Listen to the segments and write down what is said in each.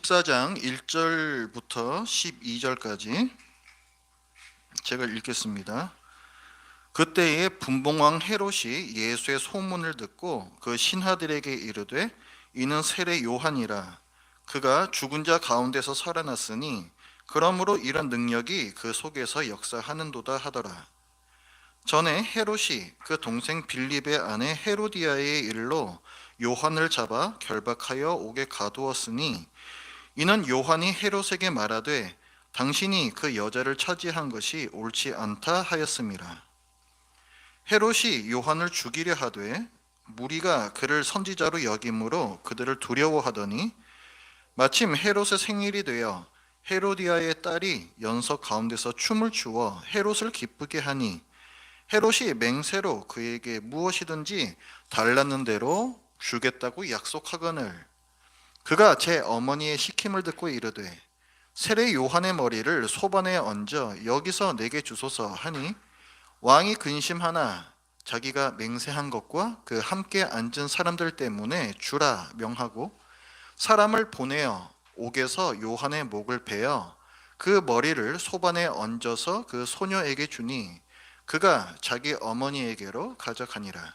14장 1절부터 12절까지 제가 읽겠습니다. 그때에 분봉왕 헤롯이 예수의 소문을 듣고 그 신하들에게 이르되 이는 세례 요한이라. 그가 죽은 자 가운데서 살아났으니 그러므로 이런 능력이 그 속에서 역사하는도다 하더라. 전에 헤롯이 그 동생 빌립의 아내 헤로디아의 일로 요한을 잡아 결박하여 옥에 가두었으니 이는 요한이 헤롯에게 말하되 당신이 그 여자를 차지한 것이 옳지 않다 하였음이라. 헤롯이 요한을 죽이려 하되 무리가 그를 선지자로 여김으로 그들을 두려워하더니 마침 헤롯의 생일이 되어 헤로디아의 딸이 연석 가운데서 춤을 추어 헤롯을 기쁘게 하니 헤롯이 맹세로 그에게 무엇이든지 달라는 대로 주겠다고 약속하거늘 그가 제 어머니의 시킴을 듣고 이르되 세례 요한의 머리를 소반에 얹어 여기서 내게 주소서 하니 왕이 근심하나 자기가 맹세한 것과 그 함께 앉은 사람들 때문에 주라 명하고 사람을 보내어 옥에서 요한의 목을 베어 그 머리를 소반에 얹어서 그 소녀에게 주니 그가 자기 어머니에게로 가져가니라.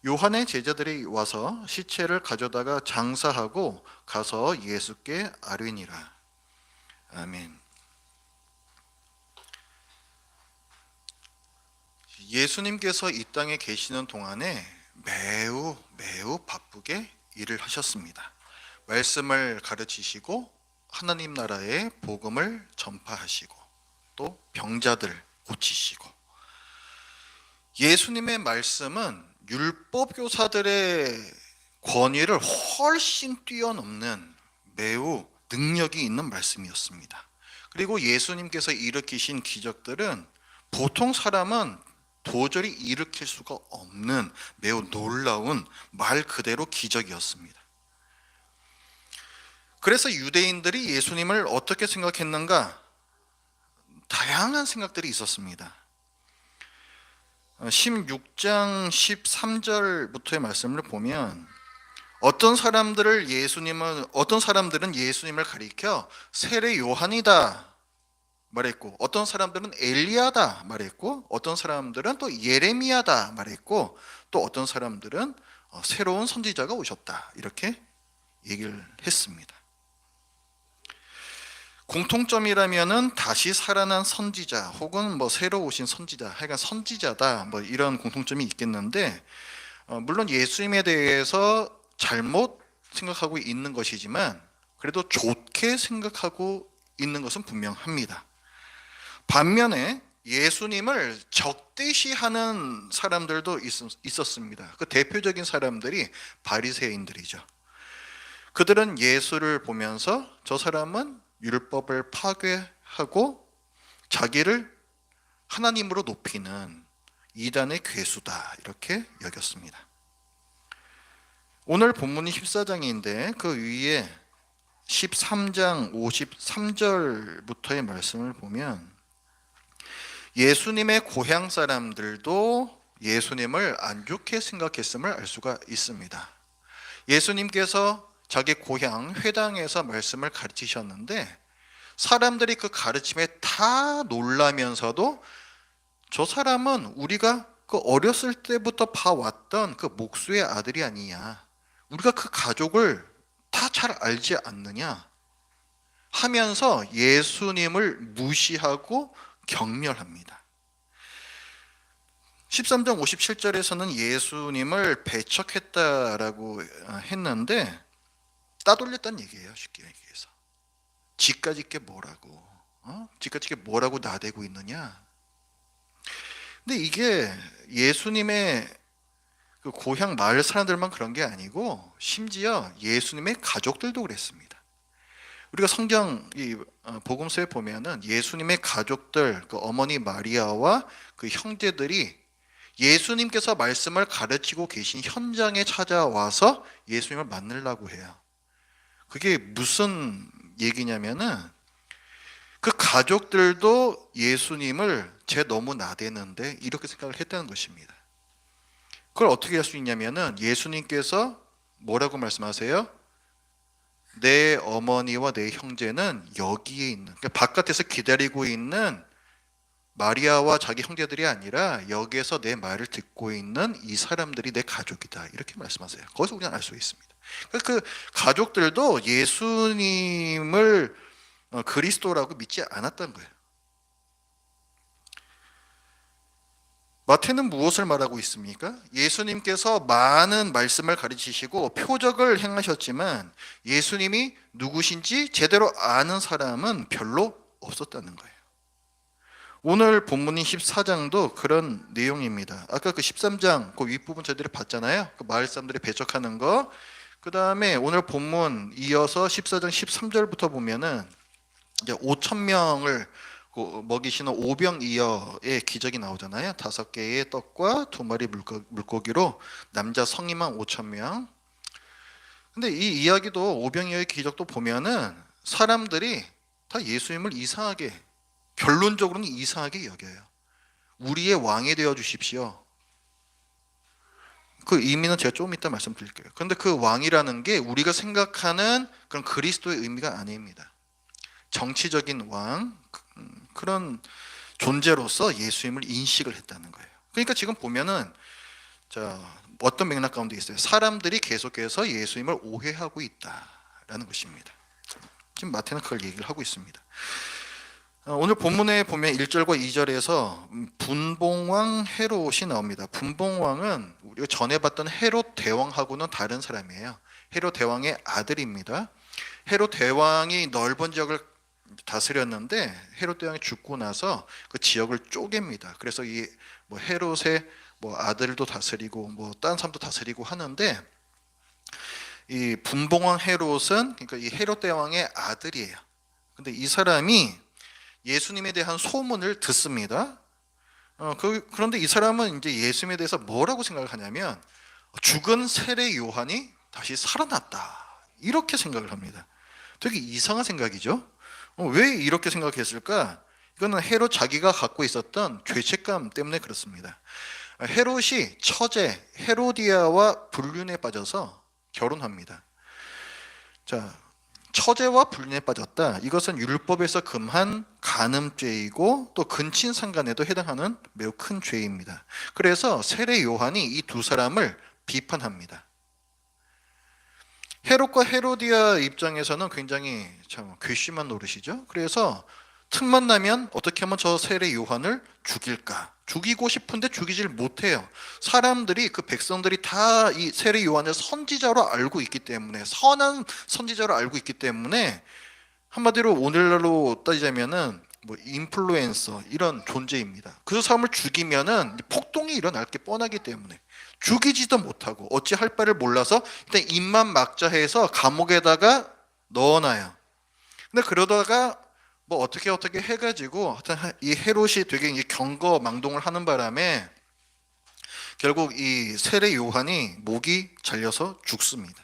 요한의 제자들이 와서 시체를 가져다가 장사하고 가서 예수께 아뢰니라. 아멘. 예수님께서 이 땅에 계시는 동안에 매우 바쁘게 일을 하셨습니다. 말씀을 가르치시고 하나님 나라의 복음을 전파하시고 또 병자들 고치시고, 예수님의 말씀은 율법 교사들의 권위를 훨씬 뛰어넘는 매우 능력이 있는 말씀이었습니다. 그리고 예수님께서 일으키신 기적들은 보통 사람은 도저히 일으킬 수가 없는 매우 놀라운 말 그대로 기적이었습니다. 그래서 유대인들이 예수님을 어떻게 생각했는가? 다양한 생각들이 있었습니다. 16장 13절부터의 말씀을 보면 어떤 사람들은 예수님을 가리켜 세례 요한이다 말했고, 어떤 사람들은 엘리야다 말했고, 어떤 사람들은 또 예레미야다 말했고, 또 어떤 사람들은 새로운 선지자가 오셨다 이렇게 얘기를 했습니다. 공통점이라면은 다시 살아난 선지자 혹은 새로 오신 선지자, 하여간 선지자다 이런 공통점이 있겠는데, 물론 예수님에 대해서 잘못 생각하고 있는 것이지만 그래도 좋게 생각하고 있는 것은 분명합니다. 반면에 예수님을 적대시하는 사람들도 있었습니다. 그 대표적인 사람들이 바리새인들이죠. 그들은 예수를 보면서 저 사람은 율법을 파괴하고 자기를 하나님으로 높이는 이단의 괴수다 이렇게 여겼습니다. 오늘 본문이 14장인데 그 위에 13장 53절부터의 말씀을 보면 예수님의 고향 사람들도 예수님을 안 좋게 생각했음을 알 수가 있습니다. 예수님께서 자기 고향 회당에서 말씀을 가르치셨는데 사람들이 그 가르침에 다 놀라면서도 저 사람은 우리가 그 어렸을 때부터 봐왔던 그 목수의 아들이 아니냐, 우리가 그 가족을 다 잘 알지 않느냐 하면서 예수님을 무시하고 경멸합니다. 13장 57절에서는 예수님을 배척했다라고 했는데 따돌렸다는 얘기예요. 쉽게 얘기해서 지까지 게 뭐라고 지까지 게 뭐라고 나대고 있느냐. 근데 이게 예수님의 그 고향 마을 사람들만 그런 게 아니고 심지어 예수님의 가족들도 그랬습니다. 우리가 성경 이 복음서에 보면은 예수님의 가족들, 그 어머니 마리아와 그 형제들이 예수님께서 말씀을 가르치고 계신 현장에 찾아와서 예수님을 만나려고 해요. 그게 무슨 얘기냐면은 그 가족들도 예수님을 쟤 너무 나대는데 이렇게 생각을 했다는 것입니다. 그걸 어떻게 할 수 있냐면은 예수님께서 뭐라고 말씀하세요? 내 어머니와 내 형제는 여기에 있는, 그러니까 바깥에서 기다리고 있는 마리아와 자기 형제들이 아니라 여기에서 내 말을 듣고 있는 이 사람들이 내 가족이다, 이렇게 말씀하세요. 거기서 우리는 알 수 있습니다. 그 가족들도 예수님을 그리스도라고 믿지 않았던 거예요. 마태는 무엇을 말하고 있습니까? 예수님께서 많은 말씀을 가르치시고 표적을 행하셨지만 예수님이 누구신지 제대로 아는 사람은 별로 없었다는 거예요. 오늘 본문인 14장도 그런 내용입니다. 아까 그 13장 그 윗부분 저희들이 봤잖아요. 그 마을 사람들이 배척하는 거. 그 다음에 오늘 본문 이어서 14장 13절부터 보면은 이제 5천 명을 먹이시는 오병이어의 기적이 나오잖아요. 5개의 떡과 2마리 물고기로 남자 성인만 5천 명. 근데 이 이야기도 오병이어의 기적도 보면은 사람들이 다 예수님을 이상하게, 결론적으로는 이상하게 여겨요. 우리의 왕이 되어 주십시오. 그 의미는 제가 조금 이따 말씀드릴게요. 그런데 그 왕이라는 게 우리가 생각하는 그런 그리스도의 의미가 아닙니다. 정치적인 왕, 그런 존재로서 예수님을 인식을 했다는 거예요. 그러니까 지금 보면은 어떤 맥락 가운데 있어요. 사람들이 계속해서 예수님을 오해하고 있다라는 것입니다. 지금 마태는 그걸 얘기를 하고 있습니다. 오늘 본문에 보면 1절과 2절에서 분봉왕 헤롯이 나옵니다. 분봉왕은 우리가 전에 봤던 헤롯 대왕하고는 다른 사람이에요. 헤롯 대왕의 아들입니다. 헤롯 대왕이 넓은 지역을 다스렸는데 헤롯 대왕이 죽고 나서 그 지역을 쪼갭니다. 그래서 이 헤롯의 아들도 다스리고 딴 사람도 다스리고 하는데, 이 분봉왕 헤롯은 그러니까 이 헤롯 대왕의 아들이에요. 근데 이 사람이 예수님에 대한 소문을 듣습니다. 그런데 이 사람은 이제 예수님에 대해서 뭐라고 생각을 하냐면 죽은 세례 요한이 다시 살아났다, 이렇게 생각을 합니다. 되게 이상한 생각이죠. 왜 이렇게 생각했을까? 이거는 헤롯 자기가 갖고 있었던 죄책감 때문에 그렇습니다. 헤롯이 처제 헤로디아와 불륜에 빠져서 결혼합니다. 처제와 불륜에 빠졌다. 이것은 율법에서 금한 간음죄이고 또 근친상간에도 해당하는 매우 큰 죄입니다. 그래서 세례 요한이 이 두 사람을 비판합니다. 헤롯과 헤로디아 입장에서는 굉장히 참 괘씸한 노릇이죠. 그래서 틈만 나면 어떻게 하면 저 세례 요한을 죽일까? 죽이고 싶은데 죽이질 못해요. 사람들이, 그 백성들이 다 이 세례 요한을 선지자로 알고 있기 때문에, 선한 선지자로 알고 있기 때문에, 한마디로 오늘날로 따지자면은 인플루엔서 이런 존재입니다. 그 사람을 죽이면은 폭동이 일어날 게 뻔하기 때문에 죽이지도 못하고 어찌할 바를 몰라서 일단 입만 막자 해서 감옥에다가 넣어놔요. 근데 그러다가 어떻게 해가지고 이 헤롯이 되게 경거망동을 하는 바람에 결국 이 세례 요한이 목이 잘려서 죽습니다.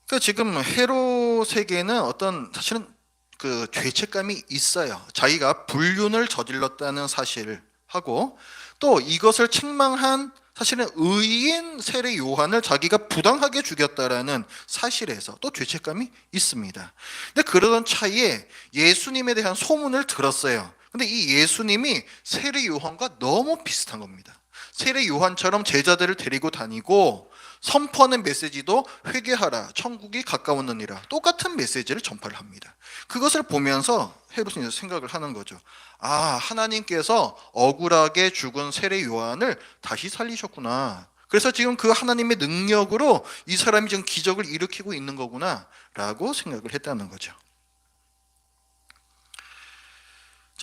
그러니까 지금 헤롯에게는 사실은 그 죄책감이 있어요. 자기가 불륜을 저질렀다는 사실을 하고, 또 이것을 책망한 사실은 의인 세례 요한을 자기가 부당하게 죽였다라는 사실에서 또 죄책감이 있습니다. 근데 그러던 차이에 예수님에 대한 소문을 들었어요. 근데 이 예수님이 세례 요한과 너무 비슷한 겁니다. 세례 요한처럼 제자들을 데리고 다니고 선포하는 메시지도 회개하라, 천국이 가까웠느니라, 똑같은 메시지를 전파를 합니다. 그것을 보면서 헤롯은 생각을 하는 거죠. 하나님께서 억울하게 죽은 세례 요한을 다시 살리셨구나. 그래서 지금 그 하나님의 능력으로 이 사람이 지금 기적을 일으키고 있는 거구나 라고 생각을 했다는 거죠.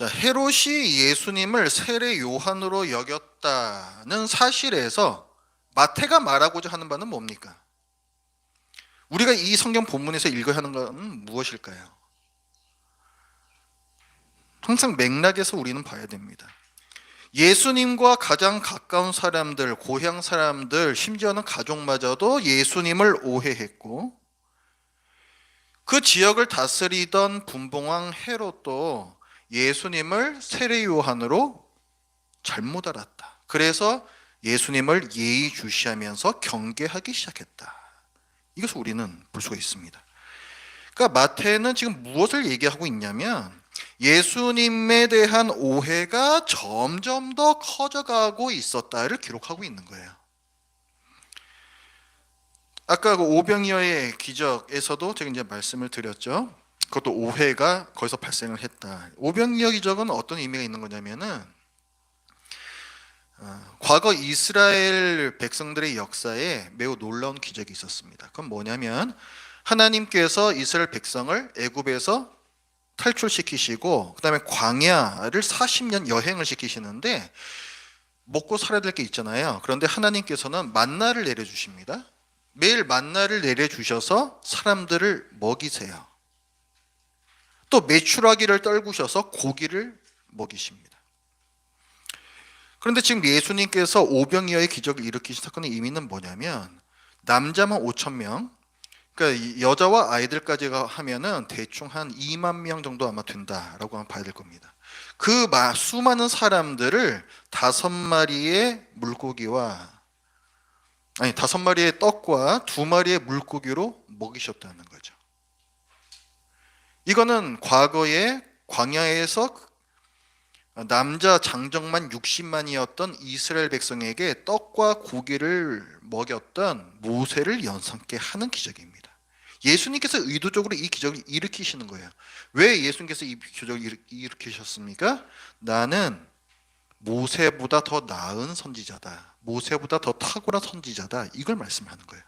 헤롯이 예수님을 세례 요한으로 여겼다는 사실에서 마태가 말하고자 하는 바는 뭡니까? 우리가 이 성경 본문에서 읽어야 하는 것은 무엇일까요? 항상 맥락에서 우리는 봐야 됩니다. 예수님과 가장 가까운 사람들, 고향 사람들, 심지어는 가족마저도 예수님을 오해했고, 그 지역을 다스리던 분봉왕 헤롯도 예수님을 세례 요한으로 잘못 알았다. 그래서 예수님을 예의주시하면서 경계하기 시작했다. 이것을 우리는 볼 수가 있습니다. 그러니까 마태는 지금 무엇을 얘기하고 있냐면 예수님에 대한 오해가 점점 더 커져가고 있었다를 기록하고 있는 거예요. 아까 그 오병이어의 기적에서도 제가 이제 말씀을 드렸죠. 그것도 오해가 거기서 발생을 했다. 오병이어 기적은 어떤 의미가 있는 거냐면은 과거 이스라엘 백성들의 역사에 매우 놀라운 기적이 있었습니다. 그건 뭐냐면 하나님께서 이스라엘 백성을 애굽에서 탈출시키시고 그다음에 광야를 40년 여행을 시키시는데 먹고 살아야 될 게 있잖아요. 그런데 하나님께서는 만나를 내려주십니다. 매일 만나를 내려주셔서 사람들을 먹이세요. 또 메추라기를 떨구셔서 고기를 먹이십니다. 그런데 지금 예수님께서 오병이어의 기적을 일으키신 사건의 의미는 뭐냐면 남자만 5천 명, 그러니까 여자와 아이들까지가 하면은 대충 한 2만 명 정도 아마 된다라고 봐야 될 겁니다. 그 수많은 사람들을 5마리의 떡과 2마리의 물고기로 먹이셨다는 거죠. 이거는 과거에 광야에서 남자 장정만 60만이었던 이스라엘 백성에게 떡과 고기를 먹였던 모세를 연상케 하는 기적입니다. 예수님께서 의도적으로 이 기적을 일으키시는 거예요. 왜 예수님께서 이 기적을 일으키셨습니까? 나는 모세보다 더 나은 선지자다. 모세보다 더 탁월한 선지자다. 이걸 말씀하는 거예요.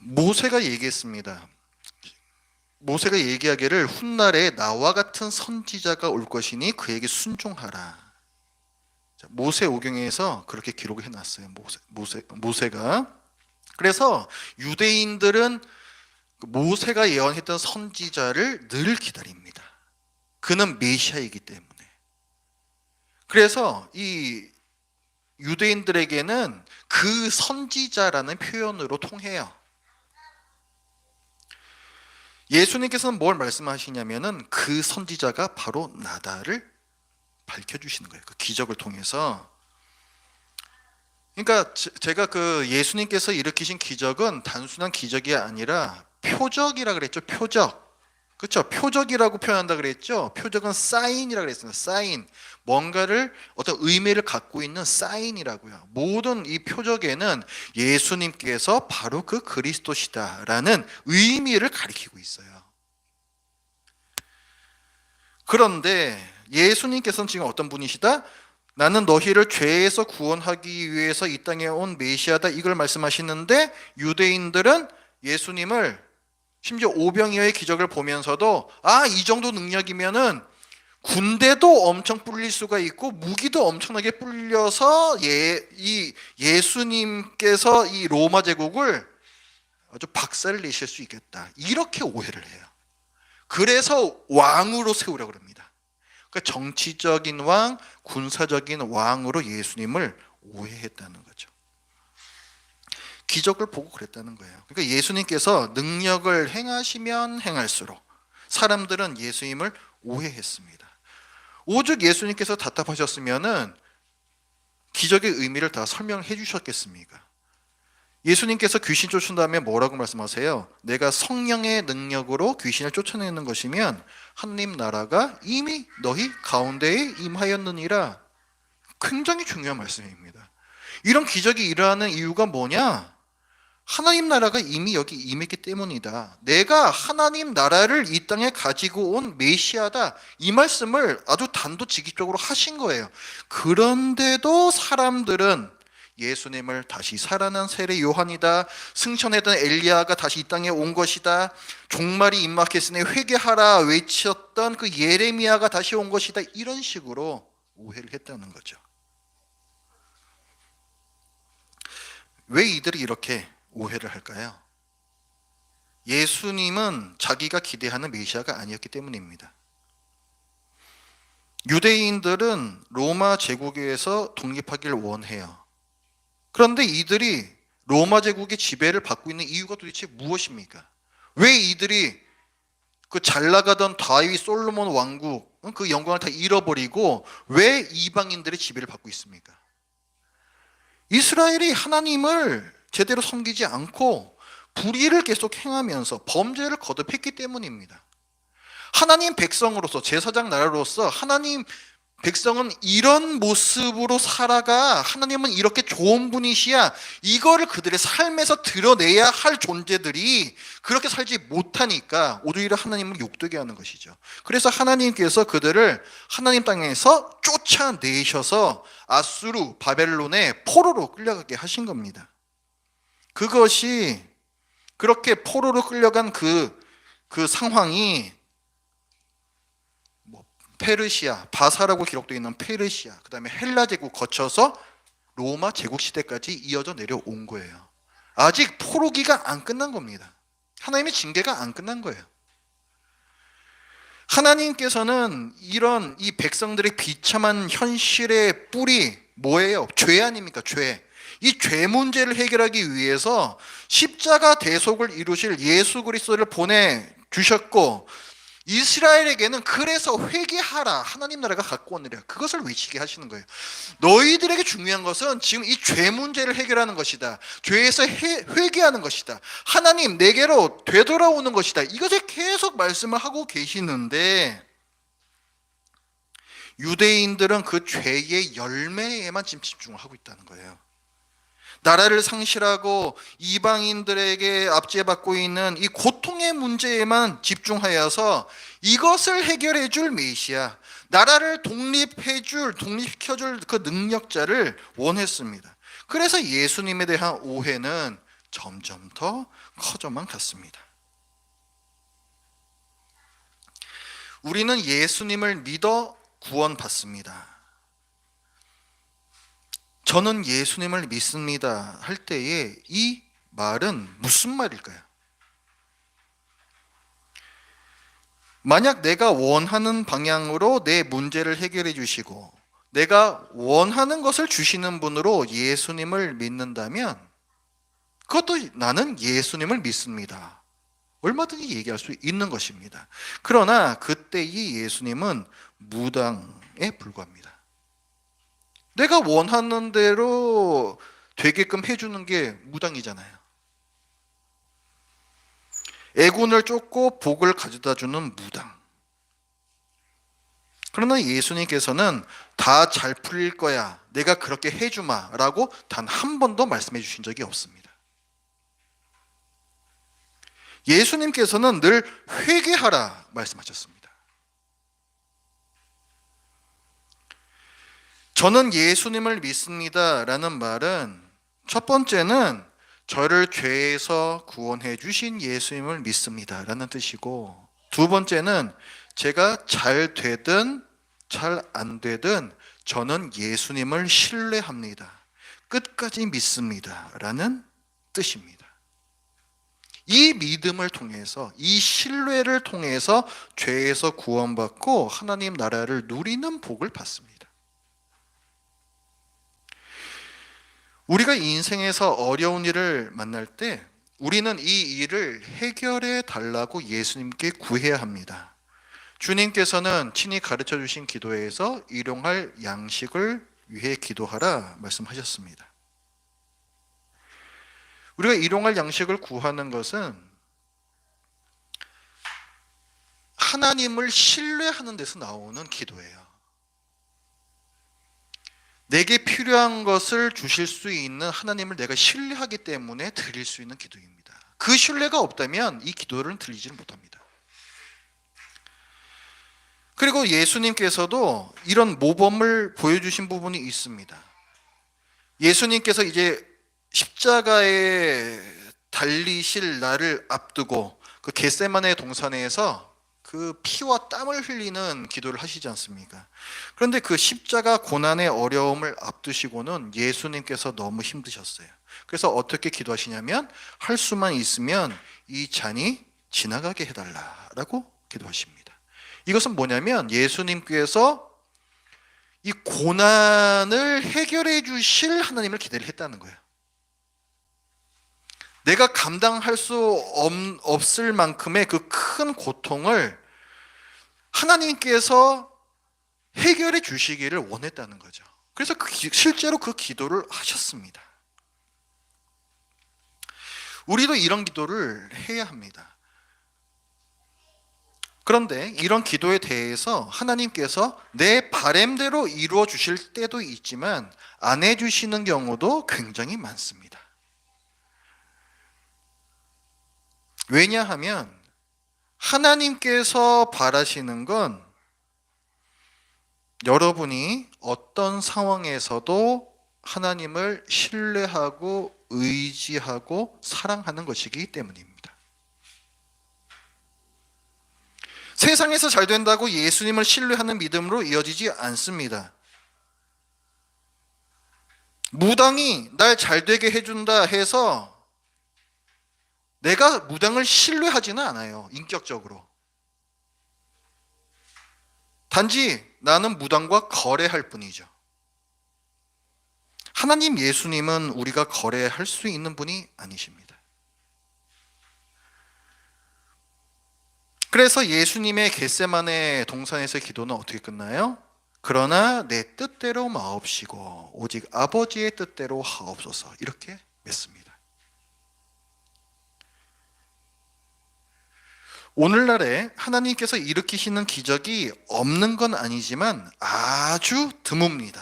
모세가 얘기했습니다. 모세가 얘기하기를 훗날에 나와 같은 선지자가 올 것이니 그에게 순종하라. 모세오경에서 그렇게 기록을 해놨어요. 모세가. 그래서 유대인들은 모세가 예언했던 선지자를 늘 기다립니다. 그는 메시아이기 때문에. 그래서 이 유대인들에게는 그 선지자라는 표현으로 통해요. 예수님께서는 뭘 말씀하시냐면은 그 선지자가 바로 나다를 밝혀주시는 거예요. 그 기적을 통해서. 그러니까 제가 그 예수님께서 일으키신 기적은 단순한 기적이 아니라 표적이라 그랬죠. 표적. 그렇죠. 표적이라고 표현한다 그랬죠. 표적은 사인이라 그랬습니다. 사인. 뭔가를 어떤 의미를 갖고 있는 사인이라고요. 모든 이 표적에는 예수님께서 바로 그 그리스도시다라는 의미를 가리키고 있어요. 그런데 예수님께서는 지금 어떤 분이시다? 나는 너희를 죄에서 구원하기 위해서 이 땅에 온 메시아다, 이걸 말씀하시는데 유대인들은 예수님을 심지어 오병이어의 기적을 보면서도 이 정도 능력이면은 군대도 엄청 뿔릴 수가 있고 무기도 엄청나게 뿔려서 예수님께서 이 로마 제국을 아주 박살을 내실 수 있겠다, 이렇게 오해를 해요. 그래서 왕으로 세우려고 합니다. 그러니까 정치적인 왕, 군사적인 왕으로 예수님을 오해했다는 거죠. 기적을 보고 그랬다는 거예요. 그러니까 예수님께서 능력을 행하시면 행할수록 사람들은 예수님을 오해했습니다. 오죽 예수님께서 답답하셨으면은 기적의 의미를 다 설명을 해주셨겠습니까? 예수님께서 귀신 쫓은 다음에 뭐라고 말씀하세요? 내가 성령의 능력으로 귀신을 쫓아내는 것이면 하나님 나라가 이미 너희 가운데에 임하였느니라. 굉장히 중요한 말씀입니다. 이런 기적이 일어나는 이유가 뭐냐? 하나님 나라가 이미 여기 임했기 때문이다. 내가 하나님 나라를 이 땅에 가지고 온 메시아다. 이 말씀을 아주 단도직입적으로 하신 거예요. 그런데도 사람들은 예수님을 다시 살아난 세례 요한이다, 승천했던 엘리야가 다시 이 땅에 온 것이다, 종말이 임박했으니 회개하라 외쳤던 그 예레미야가 다시 온 것이다, 이런 식으로 오해를 했다는 거죠. 왜 이들이 이렇게 오해를 할까요? 예수님은 자기가 기대하는 메시아가 아니었기 때문입니다. 유대인들은 로마 제국에서 독립하기를 원해요. 그런데 이들이 로마 제국의 지배를 받고 있는 이유가 도대체 무엇입니까? 왜 이들이 그 잘 나가던 다윗 솔로몬 왕국 그 영광을 다 잃어버리고 왜 이방인들의 지배를 받고 있습니까? 이스라엘이 하나님을 제대로 섬기지 않고 불의를 계속 행하면서 범죄를 거듭했기 때문입니다. 하나님 백성으로서, 제사장 나라로서 하나님 백성은 이런 모습으로 살아가 하나님은 이렇게 좋은 분이시야, 이거를 그들의 삶에서 드러내야 할 존재들이 그렇게 살지 못하니까 오히려 하나님을 욕되게 하는 것이죠. 그래서 하나님께서 그들을 하나님 땅에서 쫓아내셔서 아수르, 바벨론의 포로로 끌려가게 하신 겁니다. 그것이 그렇게 포로로 끌려간 그 상황이 페르시아, 바사라고 기록되어 있는 페르시아, 그 다음에 헬라 제국 거쳐서 로마 제국 시대까지 이어져 내려온 거예요. 아직 포로기가 안 끝난 겁니다. 하나님의 징계가 안 끝난 거예요. 하나님께서는 이런 이 백성들의 비참한 현실의 뿌리 뭐예요? 죄 아닙니까? 죄. 이 죄 문제를 해결하기 위해서 십자가 대속을 이루실 예수 그리스도를 보내주셨고, 이스라엘에게는 그래서 회개하라, 하나님 나라가 갖고 오느라, 그것을 외치게 하시는 거예요. 너희들에게 중요한 것은 지금 이 죄 문제를 해결하는 것이다. 죄에서 회개하는 것이다. 하나님 내게로 되돌아오는 것이다. 이것을 계속 말씀을 하고 계시는데, 유대인들은 그 죄의 열매에만 지금 집중하고 있다는 거예요. 나라를 상실하고 이방인들에게 압제받고 있는 이 고통의 문제에만 집중하여서 이것을 해결해 줄 메시아, 나라를 독립시켜줄 그 능력자를 원했습니다. 그래서 예수님에 대한 오해는 점점 더 커져만 갔습니다. 우리는 예수님을 믿어 구원받습니다. 저는 예수님을 믿습니다 할 때에 이 말은 무슨 말일까요? 만약 내가 원하는 방향으로 내 문제를 해결해 주시고 내가 원하는 것을 주시는 분으로 예수님을 믿는다면 그것도 나는 예수님을 믿습니다, 얼마든지 얘기할 수 있는 것입니다. 그러나 그때의 예수님은 무당에 불과합니다. 내가 원하는 대로 되게끔 해주는 게 무당이잖아요. 애군을 쫓고 복을 가져다 주는 무당. 그러나 예수님께서는 다 잘 풀릴 거야, 내가 그렇게 해주마 라고 단 한 번도 말씀해 주신 적이 없습니다. 예수님께서는 늘 회개하라 말씀하셨습니다. 저는 예수님을 믿습니다 라는 말은 첫 번째는 저를 죄에서 구원해 주신 예수님을 믿습니다 라는 뜻이고, 두 번째는 제가 잘 되든 잘 안 되든 저는 예수님을 신뢰합니다, 끝까지 믿습니다 라는 뜻입니다. 이 믿음을 통해서, 이 신뢰를 통해서 죄에서 구원받고 하나님 나라를 누리는 복을 받습니다. 우리가 인생에서 어려운 일을 만날 때 우리는 이 일을 해결해 달라고 예수님께 구해야 합니다. 주님께서는 친히 가르쳐 주신 기도에서 일용할 양식을 위해 기도하라 말씀하셨습니다. 우리가 일용할 양식을 구하는 것은 하나님을 신뢰하는 데서 나오는 기도예요. 내게 필요한 것을 주실 수 있는 하나님을 내가 신뢰하기 때문에 드릴 수 있는 기도입니다. 그 신뢰가 없다면 이 기도를 드리지는 못합니다. 그리고 예수님께서도 이런 모범을 보여주신 부분이 있습니다. 예수님께서 이제 십자가에 달리실 날을 앞두고 그 겟세마네 동산에서 그 피와 땀을 흘리는 기도를 하시지 않습니까? 그런데 그 십자가 고난의 어려움을 앞두시고는 예수님께서 너무 힘드셨어요. 그래서 어떻게 기도하시냐면, 할 수만 있으면 이 잔이 지나가게 해달라라고 기도하십니다. 이것은 뭐냐면 예수님께서 이 고난을 해결해 주실 하나님을 기대를 했다는 거예요. 내가 감당할 수 없을 만큼의 그 큰 고통을 하나님께서 해결해 주시기를 원했다는 거죠. 그래서 실제로 그 기도를 하셨습니다. 우리도 이런 기도를 해야 합니다. 그런데 이런 기도에 대해서 하나님께서 내 바램대로 이루어 주실 때도 있지만 안 해주시는 경우도 굉장히 많습니다. 왜냐하면 하나님께서 바라시는 건 여러분이 어떤 상황에서도 하나님을 신뢰하고 의지하고 사랑하는 것이기 때문입니다. 세상에서 잘 된다고 예수님을 신뢰하는 믿음으로 이어지지 않습니다. 무당이 날 잘 되게 해준다 해서 내가 무당을 신뢰하지는 않아요. 인격적으로. 단지 나는 무당과 거래할 뿐이죠. 하나님 예수님은 우리가 거래할 수 있는 분이 아니십니다. 그래서 예수님의 겟세마네 동산에서의 기도는 어떻게 끝나요? 그러나 내 뜻대로 마옵시고 오직 아버지의 뜻대로 하옵소서, 이렇게 맺습니다. 오늘날에 하나님께서 일으키시는 기적이 없는 건 아니지만 아주 드뭅니다.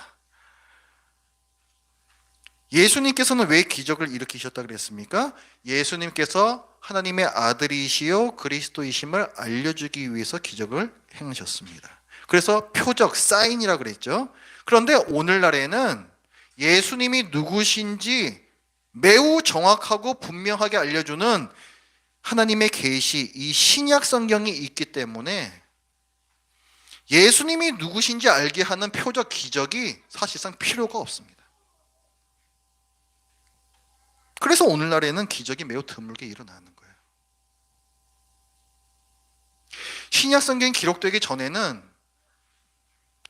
예수님께서는 왜 기적을 일으키셨다 그랬습니까? 예수님께서 하나님의 아들이시요 그리스도이심을 알려주기 위해서 기적을 행하셨습니다. 그래서 표적, 사인이라고 그랬죠. 그런데 오늘날에는 예수님이 누구신지 매우 정확하고 분명하게 알려주는 하나님의 계시, 이 신약 성경이 있기 때문에 예수님이 누구신지 알게 하는 표적 기적이 사실상 필요가 없습니다. 그래서 오늘날에는 기적이 매우 드물게 일어나는 거예요. 신약 성경이 기록되기 전에는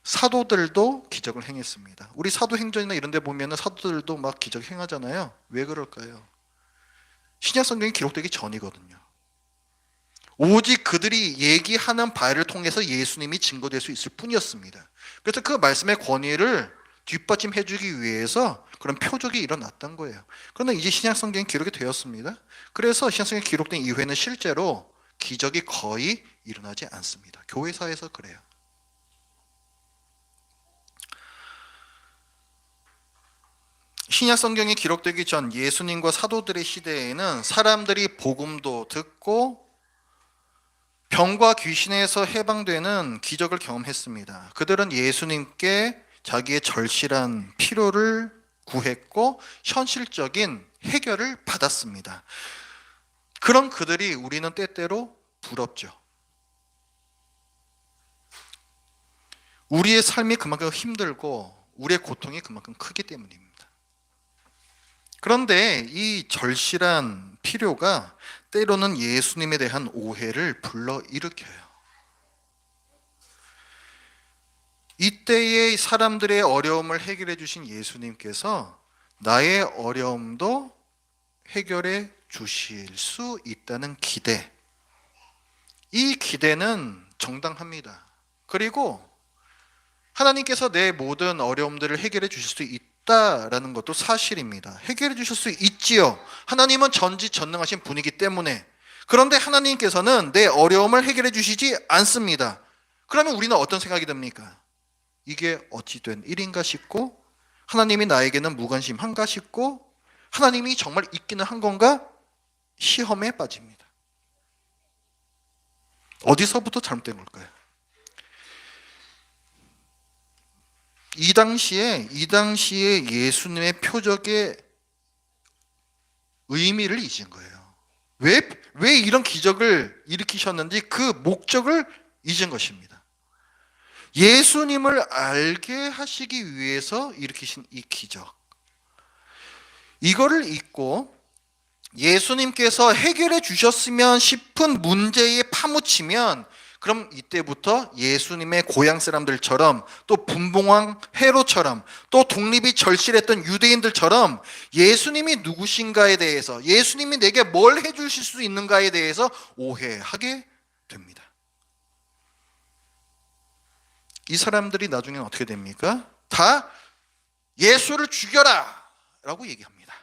사도들도 기적을 행했습니다. 우리 사도행전이나 이런 데 보면 사도들도 막 기적 행하잖아요. 왜 그럴까요? 신약 성경이 기록되기 전이거든요. 오직 그들이 얘기하는 바를 통해서 예수님이 증거될 수 있을 뿐이었습니다. 그래서 그 말씀의 권위를 뒷받침해 주기 위해서 그런 표적이 일어났던 거예요. 그러나 이제 신약 성경이 기록이 되었습니다. 그래서 신약 성경이 기록된 이후에는 실제로 기적이 거의 일어나지 않습니다. 교회사에서 그래요. 신약 성경이 기록되기 전 예수님과 사도들의 시대에는 사람들이 복음도 듣고 병과 귀신에서 해방되는 기적을 경험했습니다. 그들은 예수님께 자기의 절실한 필요를 구했고 현실적인 해결을 받았습니다. 그런 그들이 우리는 때때로 부럽죠. 우리의 삶이 그만큼 힘들고 우리의 고통이 그만큼 크기 때문입니다. 그런데 이 절실한 필요가 때로는 예수님에 대한 오해를 불러일으켜요. 이때의 사람들의 어려움을 해결해 주신 예수님께서 나의 어려움도 해결해 주실 수 있다는 기대, 이 기대는 정당합니다. 그리고 하나님께서 내 모든 어려움들을 해결해 주실 수 있다라는 것도 사실입니다. 해결해 주실 수 있지요. 하나님은 전지전능하신 분이기 때문에. 그런데 하나님께서는 내 어려움을 해결해 주시지 않습니다. 그러면 우리는 어떤 생각이 듭니까? 이게 어찌 된 일인가 싶고, 하나님이 나에게는 무관심한가 싶고, 하나님이 정말 있기는 한 건가? 시험에 빠집니다. 어디서부터 잘못된 걸까요? 이 당시에 예수님의 표적의 의미를 잊은 거예요. 왜 이런 기적을 일으키셨는지 그 목적을 잊은 것입니다. 예수님을 알게 하시기 위해서 일으키신 이 기적, 이거를 잊고 예수님께서 해결해 주셨으면 싶은 문제에 파묻히면, 그럼 이때부터 예수님의 고향 사람들처럼, 또 분봉왕 헤롯처럼, 또 독립이 절실했던 유대인들처럼 예수님이 누구신가에 대해서, 예수님이 내게 뭘 해주실 수 있는가에 대해서 오해하게 됩니다. 이 사람들이 나중에 어떻게 됩니까? 다 예수를 죽여라 라고 얘기합니다.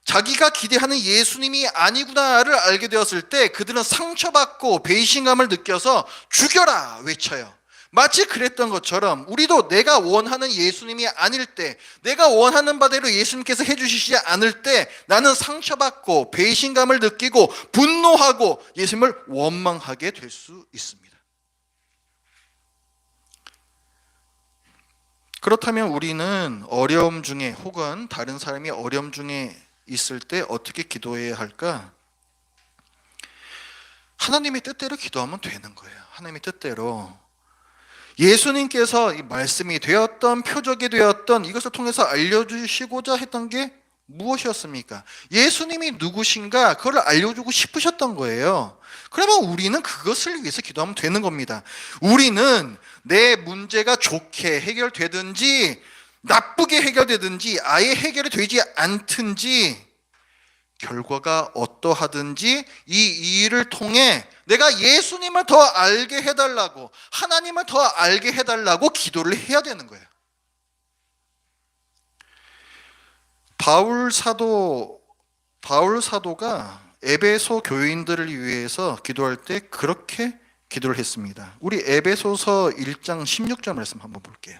자기가 기대하는 예수님이 아니구나를 알게 되었을 때 그들은 상처받고 배신감을 느껴서 죽여라 외쳐요. 마치 그랬던 것처럼 우리도 내가 원하는 예수님이 아닐 때, 내가 원하는 바대로 예수님께서 해주시지 않을 때 나는 상처받고 배신감을 느끼고 분노하고 예수님을 원망하게 될 수 있습니다. 그렇다면 우리는 어려움 중에 혹은 다른 사람이 어려움 중에 있을 때 어떻게 기도해야 할까? 하나님의 뜻대로 기도하면 되는 거예요. 하나님의 뜻대로. 예수님께서 이 말씀이 되었던 표적이 되었던 이것을 통해서 알려주시고자 했던 게 무엇이었습니까? 예수님이 누구신가 그걸 알려주고 싶으셨던 거예요. 그러면 우리는 그것을 위해서 기도하면 되는 겁니다. 우리는 내 문제가 좋게 해결되든지 나쁘게 해결되든지 아예 해결이 되지 않든지 결과가 어떠하든지 이 일을 통해 내가 예수님을 더 알게 해달라고, 하나님을 더 알게 해달라고 기도를 해야 되는 거예요. 바울 사도가 에베소 교인들을 위해서 기도할 때 그렇게 기도를 했습니다. 우리 에베소서 1장 16절 말씀 한번 볼게요.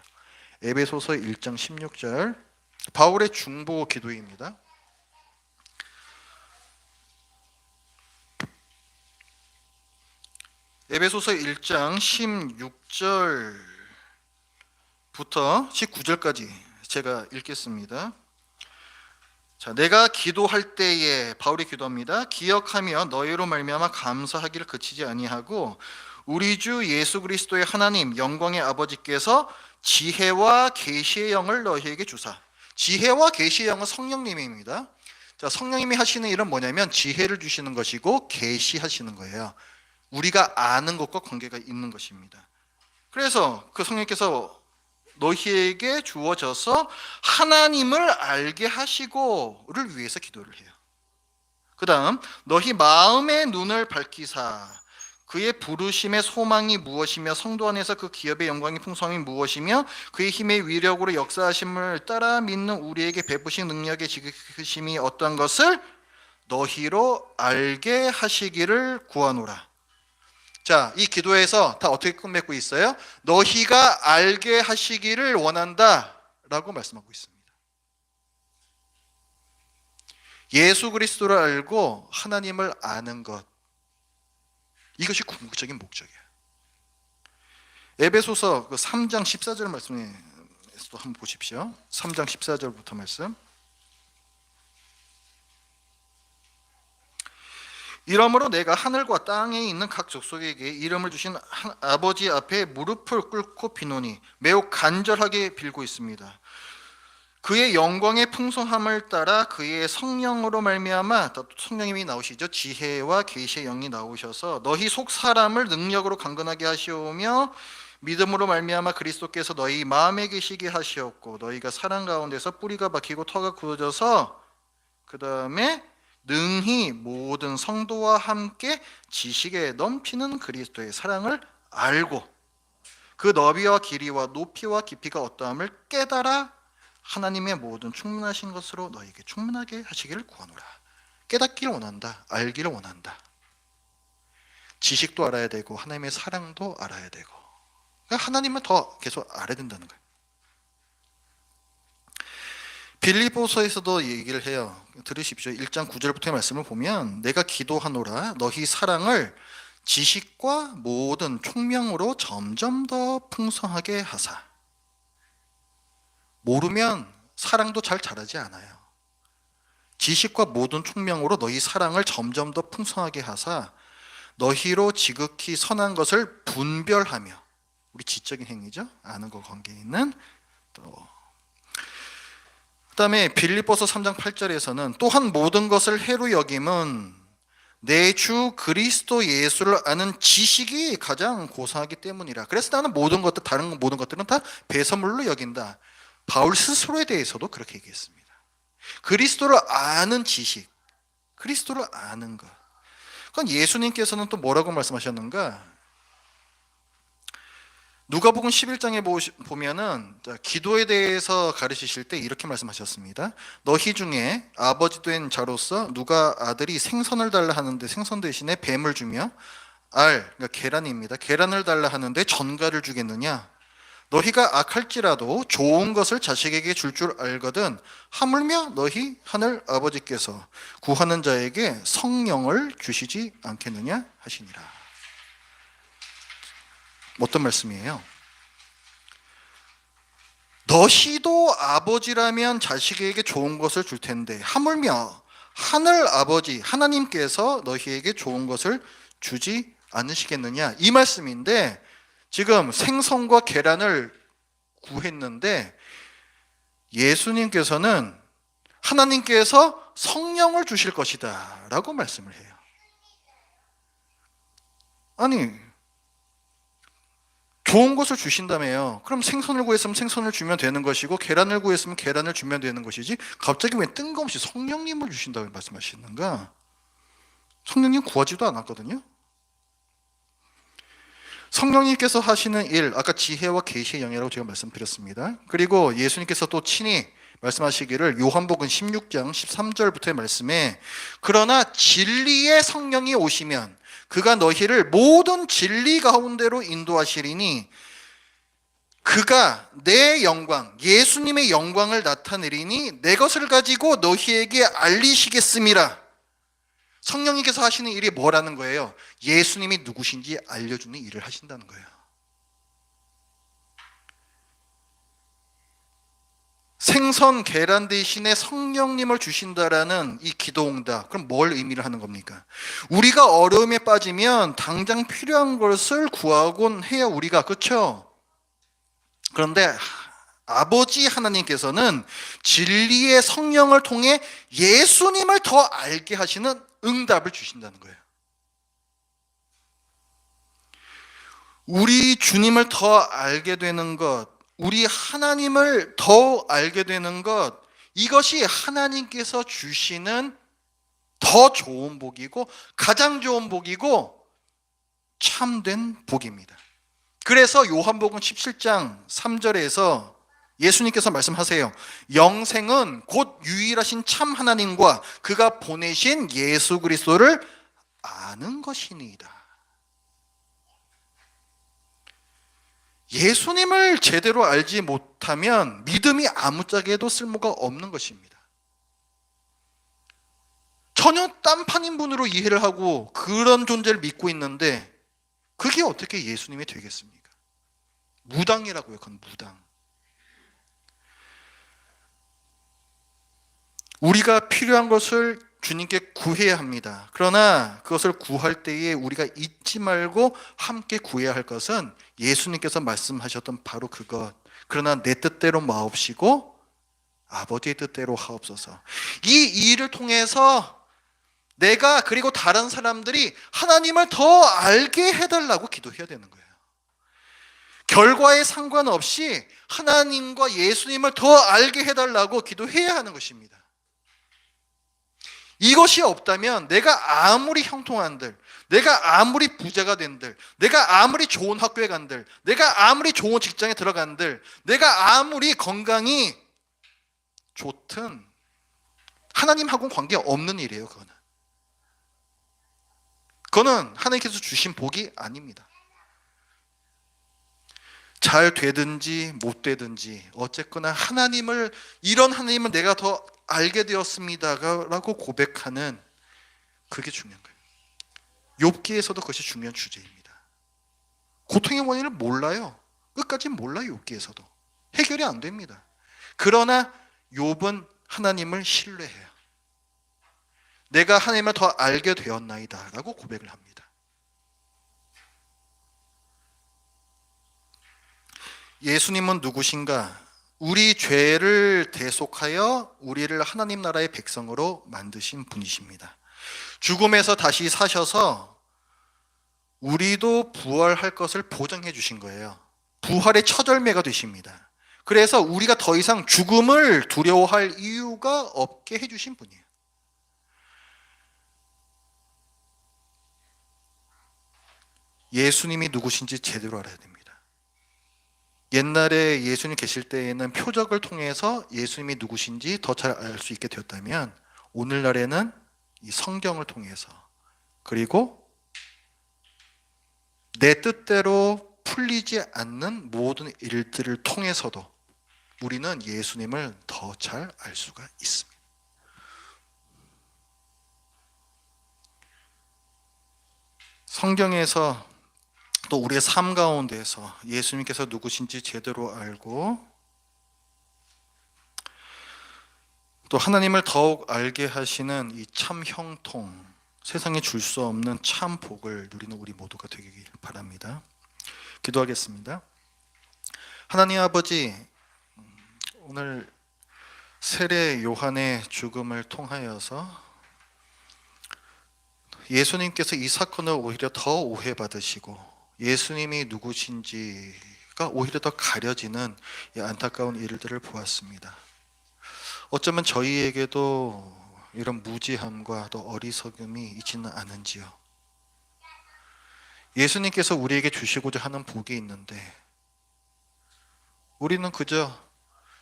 에베소서 1장 16절 바울의 중보 기도입니다. 에베소서 1장 16절부터 19절까지 제가 읽겠습니다. 자, 내가 기도할 때에 바울이 기도합니다. 기억하며 너희로 말미암아 감사하기를 그치지 아니하고 우리 주 예수 그리스도의 하나님 영광의 아버지께서 지혜와 계시의 영을 너희에게 주사. 지혜와 계시의 영은 성령님입니다. 자, 성령님이 하시는 일은 뭐냐면 지혜를 주시는 것이고 계시하시는 거예요. 우리가 아는 것과 관계가 있는 것입니다. 그래서 그 성령께서 너희에게 주어져서 하나님을 알게 하시고를 위해서 기도를 해요. 그 다음 너희 마음의 눈을 밝히사 그의 부르심의 소망이 무엇이며 성도 안에서 그 기업의 영광의 풍성이 무엇이며 그의 힘의 위력으로 역사하심을 따라 믿는 우리에게 베푸신 능력의 지극히심이 어떠한 것을 너희로 알게 하시기를 구하노라. 자, 이 기도에서 다 어떻게 끝맺고 있어요? 너희가 알게 하시기를 원한다 라고 말씀하고 있습니다. 예수 그리스도를 알고 하나님을 아는 것, 이것이 궁극적인 목적이에요. 에베소서 3장 14절 말씀에서 한번 보십시오. 3장 14절부터 말씀. 이러므로 내가 하늘과 땅에 있는 각 족속에게 이름을 주신 아버지 앞에 무릎을 꿇고 비노니 매우 간절하게 빌고 있습니다. 그의 영광의 풍성함을 따라 그의 성령으로 말미암아, 성령님이 나오시죠. 지혜와 계시의 영이 나오셔서 너희 속 사람을 능력으로 강건하게 하시오며 믿음으로 말미암아 그리스도께서 너희 마음에 계시게 하시었고 너희가 사랑 가운데서 뿌리가 박히고 터가 굳어져서 그 다음에 능히 모든 성도와 함께 지식에 넘치는 그리스도의 사랑을 알고 그 너비와 길이와 높이와 깊이가 어떠함을 깨달아 하나님의 모든 충만하신 것으로 너희에게 충만하게 하시기를 구하노라. 깨닫기를 원한다. 알기를 원한다. 지식도 알아야 되고 하나님의 사랑도 알아야 되고 그러니까 하나님을 더 계속 알아야 된다는 거예요. 빌립보서에서도 얘기를 해요. 들으십시오. 1장 9절부터의 말씀을 보면 내가 기도하노라 너희 사랑을 지식과 모든 총명으로 점점 더 풍성하게 하사. 모르면 사랑도 잘 자라지 않아요. 지식과 모든 총명으로 너희 사랑을 점점 더 풍성하게 하사 너희로 지극히 선한 것을 분별하며, 우리 지적인 행위죠. 아는 것 관계에 있는. 또 그다음에 빌립보서 3장 8절에서는 또한 모든 것을 해로 여김은 내 주 그리스도 예수를 아는 지식이 가장 고상하기 때문이라. 그래서 나는 모든 것들, 다른 모든 것들은 다 배설물로 여긴다. 바울 스스로에 대해서도 그렇게 얘기했습니다. 그리스도를 아는 지식, 그리스도를 아는 것. 그건 예수님께서는 또 뭐라고 말씀하셨는가? 누가복음 11장에 보면은 기도에 대해서 가르치실 때 이렇게 말씀하셨습니다. 너희 중에 아버지 된 자로서 누가 아들이 생선을 달라 하는데 생선 대신에 뱀을 주며 그러니까 계란입니다. 계란을 달라 하는데 전갈을 주겠느냐? 너희가 악할지라도 좋은 것을 자식에게 줄 줄 알거든 하물며 너희 하늘 아버지께서 구하는 자에게 성령을 주시지 않겠느냐 하시니라. 어떤 말씀이에요? 너희도 아버지라면 자식에게 좋은 것을 줄 텐데 하물며 하늘 아버지 하나님께서 너희에게 좋은 것을 주지 않으시겠느냐, 이 말씀인데, 지금 생선과 계란을 구했는데 예수님께서는 하나님께서 성령을 주실 것이다 라고 말씀을 해요. 아니, 좋은 것을 주신다며요. 그럼 생선을 구했으면 생선을 주면 되는 것이고 계란을 구했으면 계란을 주면 되는 것이지 갑자기 왜 뜬금없이 성령님을 주신다고 말씀하시는가? 성령님 구하지도 않았거든요. 성령님께서 하시는 일, 아까 지혜와 계시의 영이라고 제가 말씀드렸습니다. 그리고 예수님께서 또 친히 말씀하시기를 요한복음 16장 13절부터의 말씀에 그러나 진리의 성령이 오시면 그가 너희를 모든 진리 가운데로 인도하시리니 그가 내 영광, 예수님의 영광을 나타내리니 내 것을 가지고 너희에게 알리시겠음이라. 성령님께서 하시는 일이 뭐라는 거예요? 예수님이 누구신지 알려주는 일을 하신다는 거예요. 생선, 계란 대신에 성령님을 주신다라는 이 기도응답, 그럼 뭘 의미를 하는 겁니까? 우리가 어려움에 빠지면 당장 필요한 것을 구하곤 해요, 우리가. 그렇죠? 그런데 아버지 하나님께서는 진리의 성령을 통해 예수님을 더 알게 하시는 응답을 주신다는 거예요. 우리 주님을 더 알게 되는 것, 우리 하나님을 더 알게 되는 것, 이것이 하나님께서 주시는 더 좋은 복이고 가장 좋은 복이고 참된 복입니다. 그래서 요한복음 17장 3절에서 예수님께서 말씀하세요. 영생은 곧 유일하신 참 하나님과 그가 보내신 예수 그리스도를 아는 것이니이다. 예수님을 제대로 알지 못하면 믿음이 아무짝에도 쓸모가 없는 것입니다. 전혀 딴판인 분으로 이해를 하고 그런 존재를 믿고 있는데 그게 어떻게 예수님이 되겠습니까? 무당이라고요. 그건 무당. 우리가 필요한 것을 주님께 구해야 합니다. 그러나 그것을 구할 때에 우리가 잊지 말고 함께 구해야 할 것은 예수님께서 말씀하셨던 바로 그것. 그러나 내 뜻대로 마옵시고 아버지의 뜻대로 하옵소서. 이 일을 통해서 내가 그리고 다른 사람들이 하나님을 더 알게 해달라고 기도해야 되는 거예요. 결과에 상관없이 하나님과 예수님을 더 알게 해달라고 기도해야 하는 것입니다. 이것이 없다면 내가 아무리 형통한들, 내가 아무리 부자가 된들, 내가 아무리 좋은 학교에 간들, 내가 아무리 좋은 직장에 들어간들, 내가 아무리 건강이 좋든 하나님하고는 관계없는 일이에요. 그거는 하나님께서 주신 복이 아닙니다. 잘 되든지 못 되든지 어쨌거나 하나님을, 이런 하나님을 내가 더 알게 되었습니다라고 고백하는, 그게 중요한 거예요. 욥기에서도 그것이 중요한 주제입니다. 고통의 원인을 몰라요. 끝까지 몰라요. 욥기에서도 해결이 안 됩니다. 그러나 욥은 하나님을 신뢰해요. 내가 하나님을 더 알게 되었나이다 라고 고백을 합니다. 예수님은 누구신가? 우리 죄를 대속하여 우리를 하나님 나라의 백성으로 만드신 분이십니다. 죽음에서 다시 사셔서 우리도 부활할 것을 보장해 주신 거예요. 부활의 첫 열매가 되십니다. 그래서 우리가 더 이상 죽음을 두려워할 이유가 없게 해주신 분이에요. 예수님이 누구신지 제대로 알아야 됩니다. 옛날에 예수님 계실 때에는 표적을 통해서 예수님이 누구신지 더 잘 알 수 있게 되었다면 오늘날에는 이 성경을 통해서 그리고 내 뜻대로 풀리지 않는 모든 일들을 통해서도 우리는 예수님을 더 잘 알 수가 있습니다. 성경에서 또 우리의 삶 가운데서 예수님께서 누구신지 제대로 알고 또 하나님을 더욱 알게 하시는 이 참 형통, 세상에 줄 수 없는 참 복을 누리는 우리 모두가 되길 바랍니다. 기도하겠습니다. 하나님 아버지, 오늘 세례 요한의 죽음을 통하여서 예수님께서 이 사건을 오히려 더 오해받으시고 예수님이 누구신지가 오히려 더 가려지는 이 안타까운 일들을 보았습니다. 어쩌면 저희에게도 이런 무지함과 또 어리석음이 있지는 않은지요. 예수님께서 우리에게 주시고자 하는 복이 있는데 우리는 그저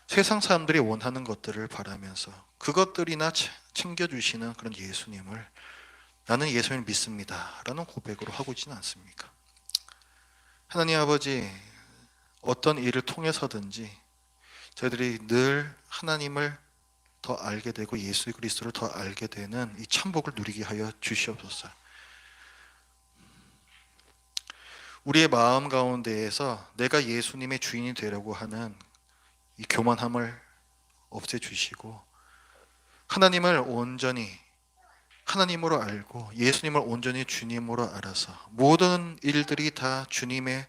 세상 사람들이 원하는 것들을 바라면서 그것들이나 챙겨주시는 그런 예수님을 나는 예수님을 믿습니다 라는 고백으로 하고 있지는 않습니까? 하나님 아버지, 어떤 일을 통해서든지 저희들이 늘 하나님을 더 알게 되고 예수 그리스도를 더 알게 되는 이 참복을 누리게 하여 주시옵소서. 우리의 마음 가운데에서 내가 예수님의 주인이 되려고 하는 이 교만함을 없애주시고 하나님을 온전히 하나님으로 알고 예수님을 온전히 주님으로 알아서 모든 일들이 다 주님의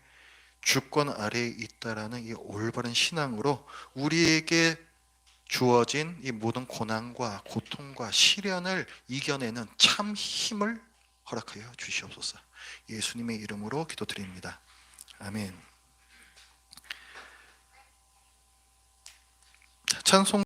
주권 아래에 있다라는 이 올바른 신앙으로 우리에게 주어진 이 모든 고난과 고통과 시련을 이겨내는 참 힘을 허락하여 주시옵소서. 예수님의 이름으로 기도드립니다. 아멘. 찬송